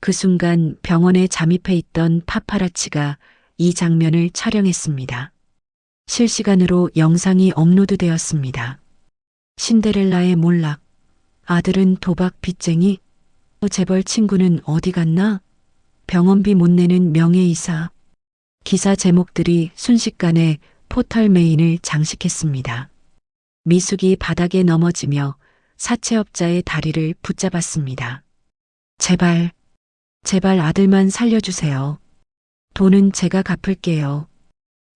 그 순간 병원에 잠입해 있던 파파라치가 이 장면을 촬영했습니다. 실시간으로 영상이 업로드되었습니다. 신데렐라의 몰락, 아들은 도박 빚쟁이, 재벌 친구는 어디 갔나? 병원비 못 내는 명예이사. 기사 제목들이 순식간에 포털 메인을 장식했습니다. 미숙이 바닥에 넘어지며 사채업자의 다리를 붙잡았습니다. 제발, 제발 아들만 살려주세요. 돈은 제가 갚을게요.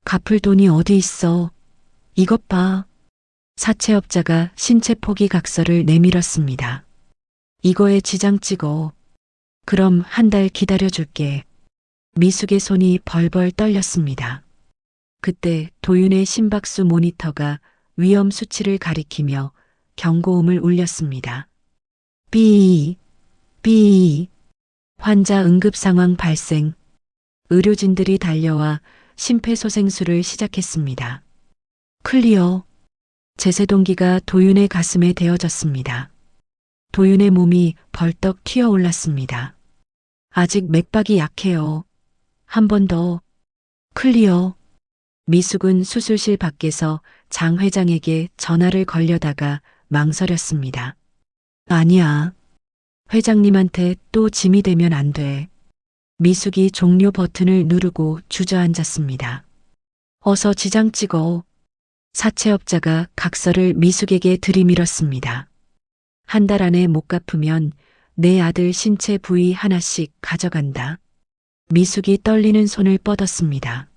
갚을 돈이 어디 있어? 이것 봐. 사채업자가 신체 포기 각서를 내밀었습니다. 이거에 지장 찍어. 그럼 한 달 기다려줄게. 미숙의 손이 벌벌 떨렸습니다. 그때 도윤의 심박수 모니터가 위험 수치를 가리키며 경고음을 울렸습니다. 삐, 삐. 환자 응급 상황 발생. 의료진들이 달려와 심폐소생술을 시작했습니다. 클리어. 제세동기가 도윤의 가슴에 대어졌습니다. 도윤의 몸이 벌떡 튀어올랐습니다. 아직 맥박이 약해요. 한 번 더. 클리어. 미숙은 수술실 밖에서 장 회장에게 전화를 걸려다가 망설였습니다. 아니야. 회장님한테 또 짐이 되면 안 돼. 미숙이 종료 버튼을 누르고 주저앉았습니다. 어서 지장 찍어. 사채업자가 각서를 미숙에게 들이밀었습니다. 한 달 안에 못 갚으면 내 아들 신체 부위 하나씩 가져간다. 미숙이 떨리는 손을 뻗었습니다.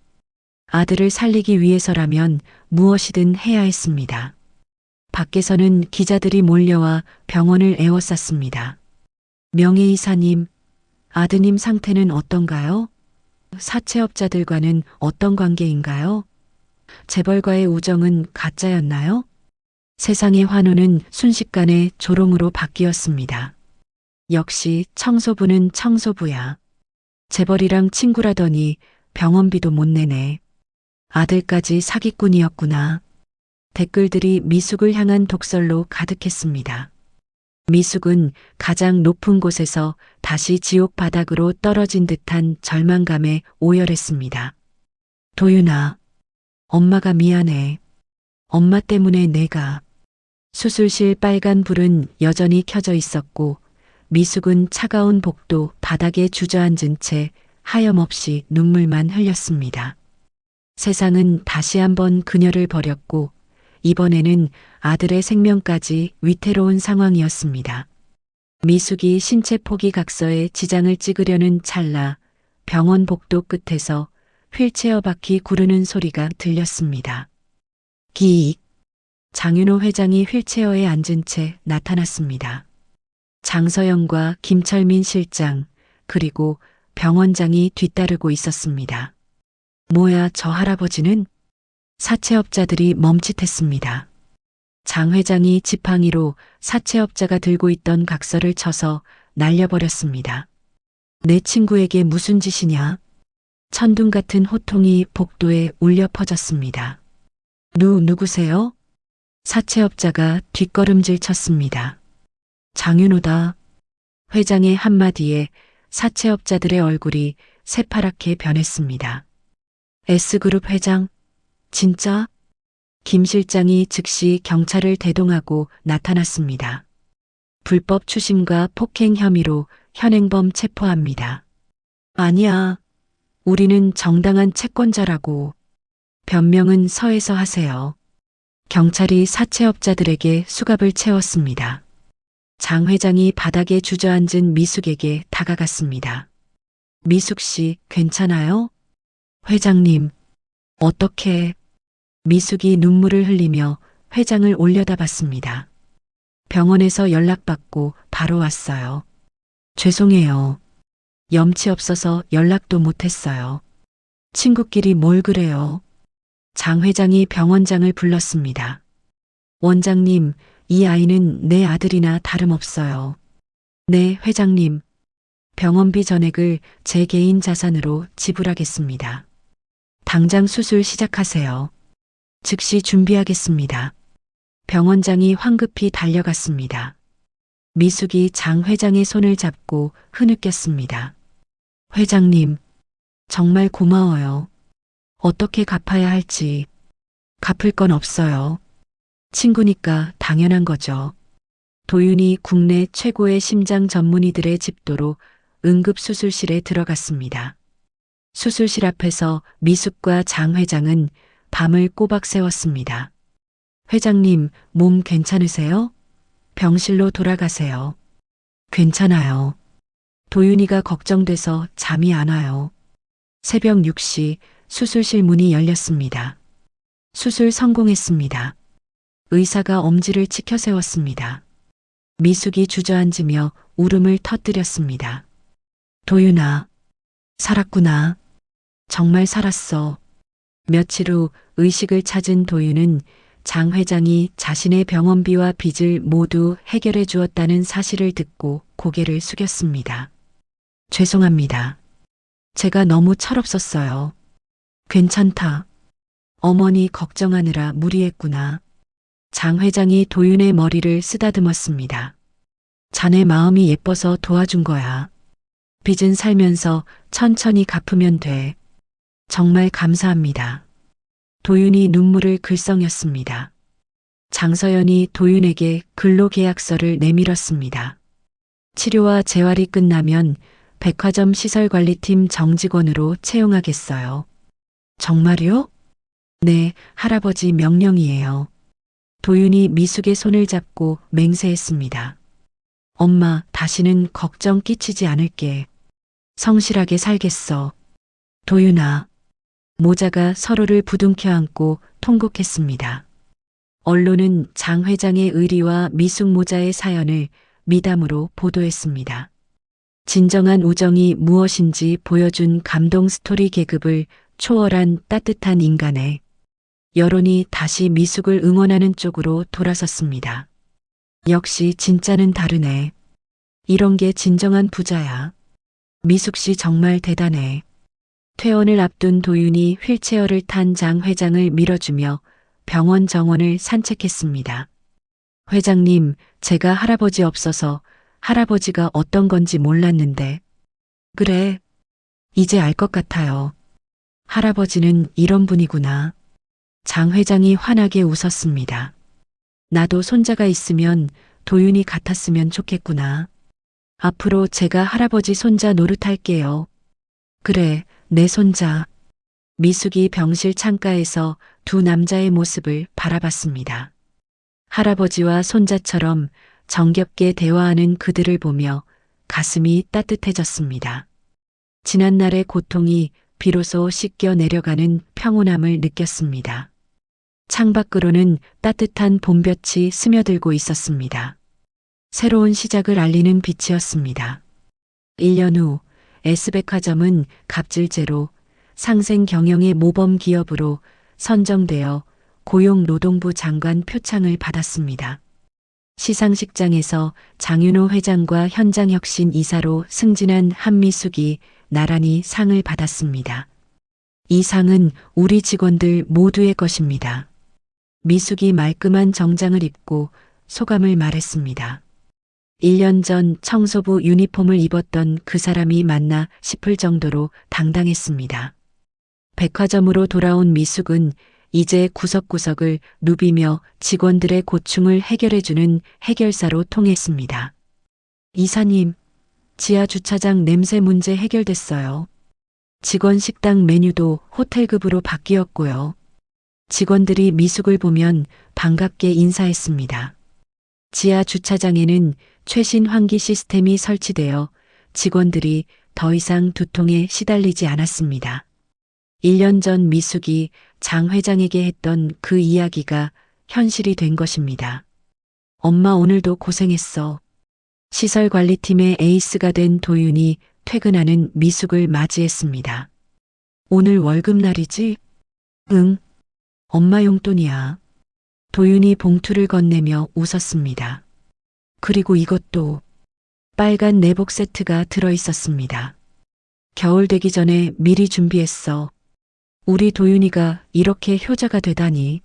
아들을 살리기 위해서라면 무엇이든 해야 했습니다. 밖에서는 기자들이 몰려와 병원을 에워쌌습니다. 명예이사님, 아드님 상태는 어떤가요? 사채업자들과는 어떤 관계인가요? 재벌과의 우정은 가짜였나요? 세상의 환호는 순식간에 조롱으로 바뀌었습니다. 역시 청소부는 청소부야. 재벌이랑 친구라더니 병원비도 못 내네. 아들까지 사기꾼이었구나. 댓글들이 미숙을 향한 독설로 가득했습니다. 미숙은 가장 높은 곳에서 다시 지옥 바닥으로 떨어진 듯한 절망감에 오열했습니다. 도윤아, 엄마가 미안해. 엄마 때문에 내가. 수술실 빨간 불은 여전히 켜져 있었고 미숙은 차가운 복도 바닥에 주저앉은 채 하염없이 눈물만 흘렸습니다. 세상은 다시 한번 그녀를 버렸고 이번에는 아들의 생명까지 위태로운 상황이었습니다. 미숙이 신체 포기 각서에 지장을 찍으려는 찰나 병원 복도 끝에서 휠체어 바퀴 구르는 소리가 들렸습니다. 기익. 장윤호 회장이 휠체어에 앉은 채 나타났습니다. 장서영과 김철민 실장 그리고 병원장이 뒤따르고 있었습니다. 뭐야 저 할아버지는? 사채업자들이 멈칫했습니다. 장 회장이 지팡이로 사채업자가 들고 있던 각서를 쳐서 날려버렸습니다. 내 친구에게 무슨 짓이냐? 천둥 같은 호통이 복도에 울려 퍼졌습니다. 누구세요? 사채업자가 뒷걸음질 쳤습니다. 장윤호다. 회장의 한마디에 사채업자들의 얼굴이 새파랗게 변했습니다. S그룹 회장? 진짜? 김 실장이 즉시 경찰을 대동하고 나타났습니다. 불법 추심과 폭행 혐의로 현행범 체포합니다. 아니야. 우리는 정당한 채권자라고. 변명은 서에서 하세요. 경찰이 사채업자들에게 수갑을 채웠습니다. 장 회장이 바닥에 주저앉은 미숙에게 다가갔습니다. 미숙 씨, 괜찮아요? 회장님, 어떻게? 미숙이 눈물을 흘리며 회장을 올려다봤습니다. 병원에서 연락받고 바로 왔어요. 죄송해요. 염치 없어서 연락도 못했어요. 친구끼리 뭘 그래요? 장 회장이 병원장을 불렀습니다. 원장님, 이 아이는 내 아들이나 다름없어요. 네, 회장님. 병원비 전액을 제 개인 자산으로 지불하겠습니다. 당장 수술 시작하세요. 즉시 준비하겠습니다. 병원장이 황급히 달려갔습니다. 미숙이 장 회장의 손을 잡고 흐느꼈습니다. 회장님, 정말 고마워요. 어떻게 갚아야 할지. 갚을 건 없어요. 친구니까 당연한 거죠. 도윤이 국내 최고의 심장 전문의들의 집도로 응급수술실에 들어갔습니다. 수술실 앞에서 미숙과 장 회장은 밤을 꼬박 새웠습니다. 회장님, 몸 괜찮으세요? 병실로 돌아가세요. 괜찮아요. 도윤이가 걱정돼서 잠이 안 와요. 새벽 6시 수술실 문이 열렸습니다. 수술 성공했습니다. 의사가 엄지를 치켜 세웠습니다. 미숙이 주저앉으며 울음을 터뜨렸습니다. 도윤아, 살았구나. 정말 살았어. 며칠 후 의식을 찾은 도윤은 장 회장이 자신의 병원비와 빚을 모두 해결해 주었다는 사실을 듣고 고개를 숙였습니다. 죄송합니다. 제가 너무 철없었어요. 괜찮다. 어머니 걱정하느라 무리했구나. 장 회장이 도윤의 머리를 쓰다듬었습니다. 자네 마음이 예뻐서 도와준 거야. 빚은 살면서 천천히 갚으면 돼. 정말 감사합니다. 도윤이 눈물을 글썽였습니다. 장서연이 도윤에게 근로계약서를 내밀었습니다. 치료와 재활이 끝나면 백화점 시설관리팀 정직원으로 채용하겠어요. 정말요? 네, 할아버지 명령이에요. 도윤이 미숙의 손을 잡고 맹세했습니다. 엄마, 다시는 걱정 끼치지 않을게. 성실하게 살겠어. 도윤아. 모자가 서로를 부둥켜 안고 통곡했습니다. 언론은 장 회장의 의리와 미숙 모자의 사연을 미담으로 보도했습니다. 진정한 우정이 무엇인지 보여준 감동 스토리 계급을 초월한 따뜻한 인간의 여론이 다시 미숙을 응원하는 쪽으로 돌아섰습니다. 역시 진짜는 다르네. 이런 게 진정한 부자야. 미숙 씨 정말 대단해. 퇴원을 앞둔 도윤이 휠체어를 탄 장 회장을 밀어주며 병원 정원을 산책했습니다. 회장님, 제가 할아버지 없어서 할아버지가 어떤 건지 몰랐는데. 그래. 이제 알 것 같아요. 할아버지는 이런 분이구나. 장 회장이 환하게 웃었습니다. 나도 손자가 있으면 도윤이 같았으면 좋겠구나. 앞으로 제가 할아버지 손자 노릇할게요. 그래, 내 손자. 미숙이 병실 창가에서 두 남자의 모습을 바라봤습니다. 할아버지와 손자처럼 정겹게 대화하는 그들을 보며 가슴이 따뜻해졌습니다. 지난날의 고통이 비로소 씻겨 내려가는 평온함을 느꼈습니다. 창밖으로는 따뜻한 봄볕이 스며들고 있었습니다. 새로운 시작을 알리는 빛이었습니다. 1년 후 S백화점은 갑질제로 상생 경영의 모범 기업으로 선정되어 고용노동부 장관 표창을 받았습니다. 시상식장에서 장윤호 회장과 현장혁신 이사로 승진한 한미숙이 나란히 상을 받았습니다. 이 상은 우리 직원들 모두의 것입니다. 미숙이 말끔한 정장을 입고 소감을 말했습니다. 1년 전 청소부 유니폼을 입었던 그 사람이 맞나 싶을 정도로 당당했습니다. 백화점으로 돌아온 미숙은 이제 구석구석을 누비며 직원들의 고충을 해결해주는 해결사로 통했습니다. 이사님, 지하 주차장 냄새 문제 해결됐어요. 직원 식당 메뉴도 호텔급으로 바뀌었고요. 직원들이 미숙을 보면 반갑게 인사했습니다. 지하 주차장에는 최신 환기 시스템이 설치되어 직원들이 더 이상 두통에 시달리지 않았습니다. 1년 전 미숙이 장 회장에게 했던 그 이야기가 현실이 된 것입니다. 엄마 오늘도 고생했어. 시설관리팀의 에이스가 된 도윤이 퇴근하는 미숙을 맞이했습니다. 오늘 월급날이지? 응. 엄마 용돈이야. 도윤이 봉투를 건네며 웃었습니다. 그리고 이것도 빨간 내복 세트가 들어있었습니다. 겨울 되기 전에 미리 준비했어. 우리 도윤이가 이렇게 효자가 되다니.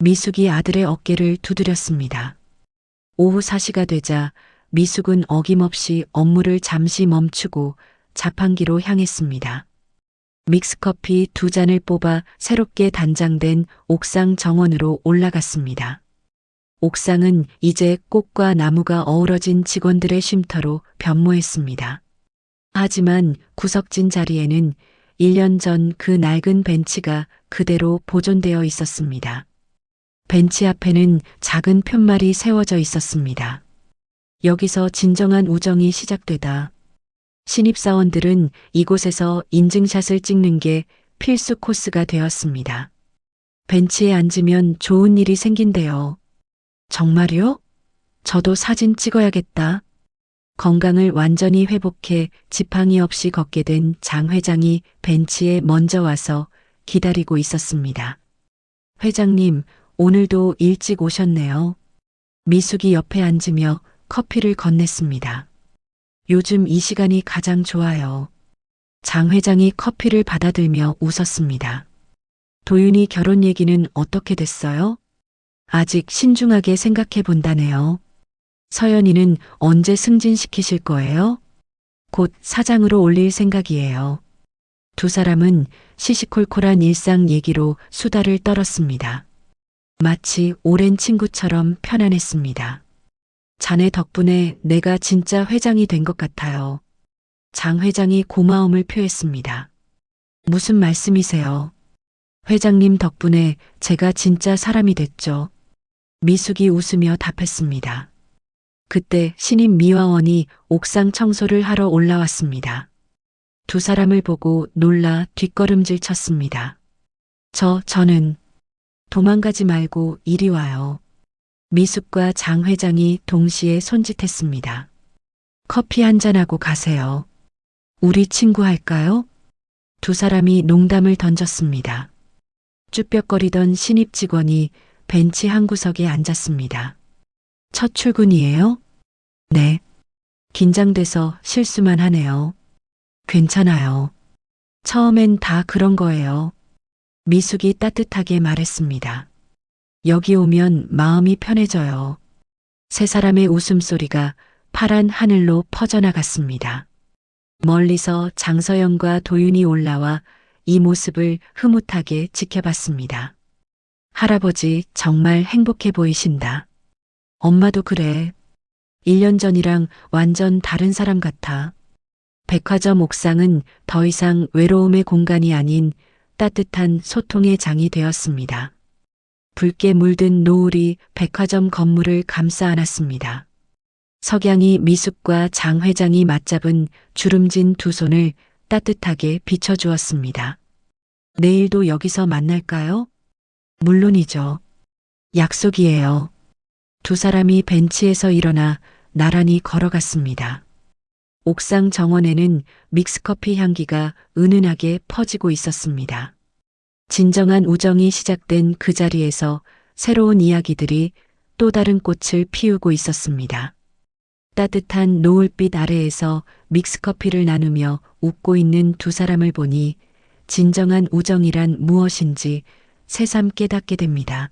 미숙이 아들의 어깨를 두드렸습니다. 오후 4시가 되자 미숙은 어김없이 업무를 잠시 멈추고 자판기로 향했습니다. 믹스커피 2잔을 뽑아 새롭게 단장된 옥상 정원으로 올라갔습니다. 옥상은 이제 꽃과 나무가 어우러진 직원들의 쉼터로 변모했습니다. 하지만 구석진 자리에는 1년 전 그 낡은 벤치가 그대로 보존되어 있었습니다. 벤치 앞에는 작은 푯말이 세워져 있었습니다. 여기서 진정한 우정이 시작되다. 신입사원들은 이곳에서 인증샷을 찍는 게 필수 코스가 되었습니다. 벤치에 앉으면 좋은 일이 생긴대요. 정말요? 저도 사진 찍어야겠다. 건강을 완전히 회복해 지팡이 없이 걷게 된 장 회장이 벤치에 먼저 와서 기다리고 있었습니다. 회장님, 오늘도 일찍 오셨네요. 미숙이 옆에 앉으며 커피를 건넸습니다. 요즘 이 시간이 가장 좋아요. 장 회장이 커피를 받아들며 웃었습니다. 도윤이 결혼 얘기는 어떻게 됐어요? 아직 신중하게 생각해 본다네요. 서연이는 언제 승진시키실 거예요? 곧 사장으로 올릴 생각이에요. 두 사람은 시시콜콜한 일상 얘기로 수다를 떨었습니다. 마치 오랜 친구처럼 편안했습니다. 자네 덕분에 내가 진짜 회장이 된 것 같아요. 장 회장이 고마움을 표했습니다. 무슨 말씀이세요? 회장님 덕분에 제가 진짜 사람이 됐죠. 미숙이 웃으며 답했습니다. 그때 신임 미화원이 옥상 청소를 하러 올라왔습니다. 두 사람을 보고 놀라 뒷걸음질 쳤습니다. 저는 도망가지 말고 이리 와요. 미숙과 장 회장이 동시에 손짓했습니다. 커피 한잔하고 가세요. 우리 친구 할까요? 두 사람이 농담을 던졌습니다. 쭈뼛거리던 신입 직원이 벤치 한 구석에 앉았습니다. 첫 출근이에요? 네. 긴장돼서 실수만 하네요. 괜찮아요. 처음엔 다 그런 거예요. 미숙이 따뜻하게 말했습니다. 여기 오면 마음이 편해져요. 세 사람의 웃음소리가 파란 하늘로 퍼져나갔습니다. 멀리서 장서영과 도윤이 올라와 이 모습을 흐뭇하게 지켜봤습니다. 할아버지 정말 행복해 보이신다. 엄마도 그래. 1년 전이랑 완전 다른 사람 같아. 백화점 옥상은 더 이상 외로움의 공간이 아닌 따뜻한 소통의 장이 되었습니다. 붉게 물든 노을이 백화점 건물을 감싸 안았습니다. 석양이 미숙과 장 회장이 맞잡은 주름진 두 손을 따뜻하게 비춰주었습니다. 내일도 여기서 만날까요? 물론이죠. 약속이에요. 두 사람이 벤치에서 일어나 나란히 걸어갔습니다. 옥상 정원에는 믹스커피 향기가 은은하게 퍼지고 있었습니다. 진정한 우정이 시작된 그 자리에서 새로운 이야기들이 또 다른 꽃을 피우고 있었습니다. 따뜻한 노을빛 아래에서 믹스커피를 나누며 웃고 있는 두 사람을 보니 진정한 우정이란 무엇인지 새삼 깨닫게 됩니다.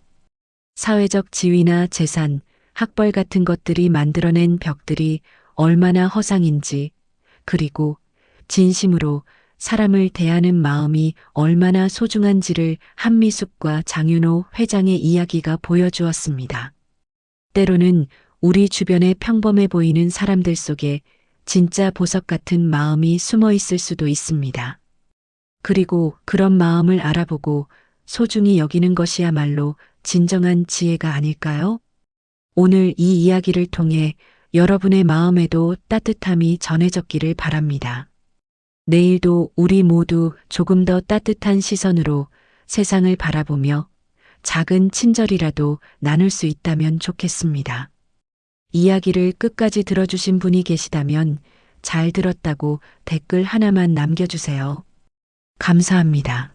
사회적 지위나 재산, 학벌 같은 것들이 만들어낸 벽들이 얼마나 허상인지, 그리고 진심으로 사람을 대하는 마음이 얼마나 소중한지를 한미숙과 장윤호 회장의 이야기가 보여주었습니다. 때로는 우리 주변에 평범해 보이는 사람들 속에 진짜 보석 같은 마음이 숨어 있을 수도 있습니다. 그리고 그런 마음을 알아보고 소중히 여기는 것이야말로 진정한 지혜가 아닐까요? 오늘 이 이야기를 통해 여러분의 마음에도 따뜻함이 전해졌기를 바랍니다. 내일도 우리 모두 조금 더 따뜻한 시선으로 세상을 바라보며 작은 친절이라도 나눌 수 있다면 좋겠습니다. 이야기를 끝까지 들어주신 분이 계시다면 잘 들었다고 댓글 하나만 남겨주세요. 감사합니다.